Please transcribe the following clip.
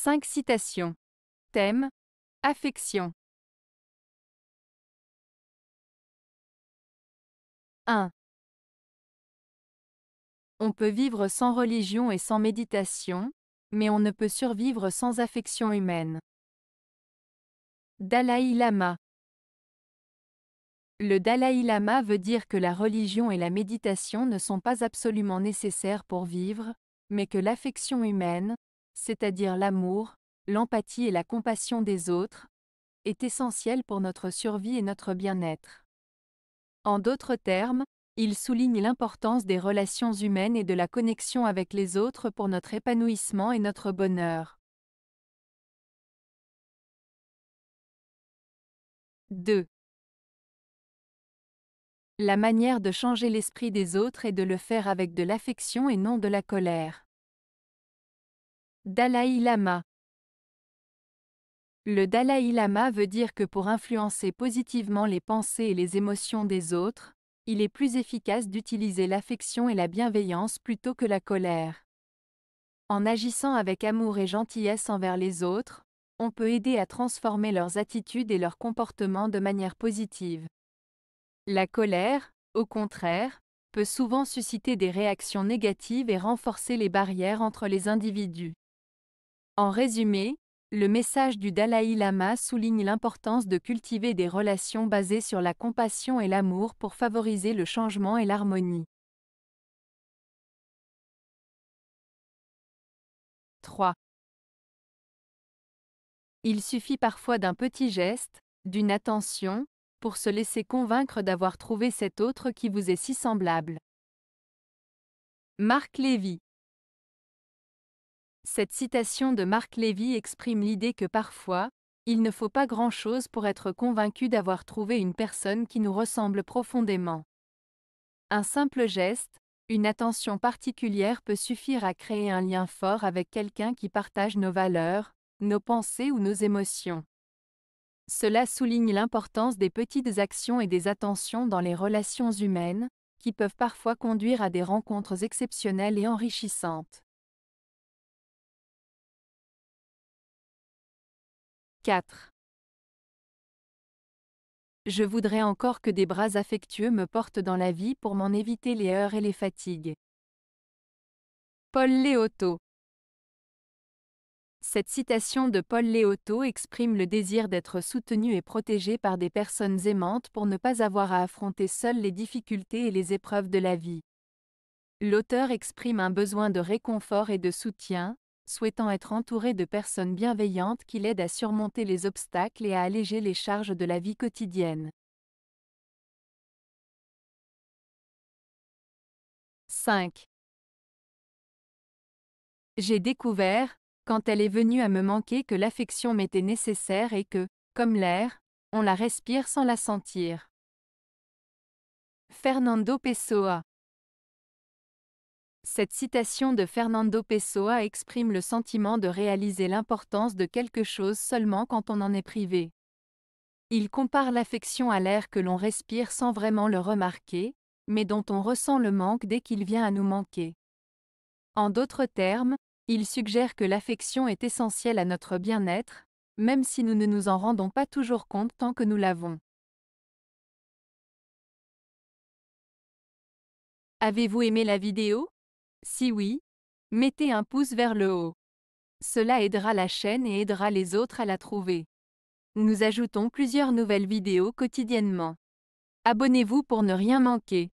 5 citations. Thème: affection. 1. On peut vivre sans religion et sans méditation, mais on ne peut survivre sans affection humaine. Dalaï Lama. Le Dalaï Lama veut dire que la religion et la méditation ne sont pas absolument nécessaires pour vivre, mais que l'affection humaine, c'est-à-dire l'amour, l'empathie et la compassion des autres, est essentielle pour notre survie et notre bien-être. En d'autres termes, il souligne l'importance des relations humaines et de la connexion avec les autres pour notre épanouissement et notre bonheur. 2. La manière de changer l'esprit des autres est de le faire avec de l'affection et non de la colère. Dalaï Lama. Le Dalaï Lama veut dire que pour influencer positivement les pensées et les émotions des autres, il est plus efficace d'utiliser l'affection et la bienveillance plutôt que la colère. En agissant avec amour et gentillesse envers les autres, on peut aider à transformer leurs attitudes et leurs comportements de manière positive. La colère, au contraire, peut souvent susciter des réactions négatives et renforcer les barrières entre les individus. En résumé, le message du Dalaï Lama souligne l'importance de cultiver des relations basées sur la compassion et l'amour pour favoriser le changement et l'harmonie. 3. Il suffit parfois d'un petit geste, d'une attention, pour se laisser convaincre d'avoir trouvé cet autre qui vous est si semblable. Marc Lévy. Cette citation de Marc Lévy exprime l'idée que parfois, il ne faut pas grand-chose pour être convaincu d'avoir trouvé une personne qui nous ressemble profondément. Un simple geste, une attention particulière peut suffire à créer un lien fort avec quelqu'un qui partage nos valeurs, nos pensées ou nos émotions. Cela souligne l'importance des petites actions et des attentions dans les relations humaines, qui peuvent parfois conduire à des rencontres exceptionnelles et enrichissantes. 4. Je voudrais encore que des bras affectueux me portent dans la vie pour m'en éviter les heurts et les fatigues. Paul Léoto. Cette citation de Paul Léoto exprime le désir d'être soutenu et protégé par des personnes aimantes pour ne pas avoir à affronter seul les difficultés et les épreuves de la vie. L'auteur exprime un besoin de réconfort et de soutien, souhaitant être entouré de personnes bienveillantes qui l'aident à surmonter les obstacles et à alléger les charges de la vie quotidienne. 5. J'ai découvert, quand elle est venue à me manquer, que l'affection m'était nécessaire et que, comme l'air, on la respire sans la sentir. Fernando Pessoa. Cette citation de Fernando Pessoa exprime le sentiment de réaliser l'importance de quelque chose seulement quand on en est privé. Il compare l'affection à l'air que l'on respire sans vraiment le remarquer, mais dont on ressent le manque dès qu'il vient à nous manquer. En d'autres termes, il suggère que l'affection est essentielle à notre bien-être, même si nous ne nous en rendons pas toujours compte tant que nous l'avons. Avez-vous aimé la vidéo? Si oui, mettez un pouce vers le haut. Cela aidera la chaîne et aidera les autres à la trouver. Nous ajoutons plusieurs nouvelles vidéos quotidiennement. Abonnez-vous pour ne rien manquer.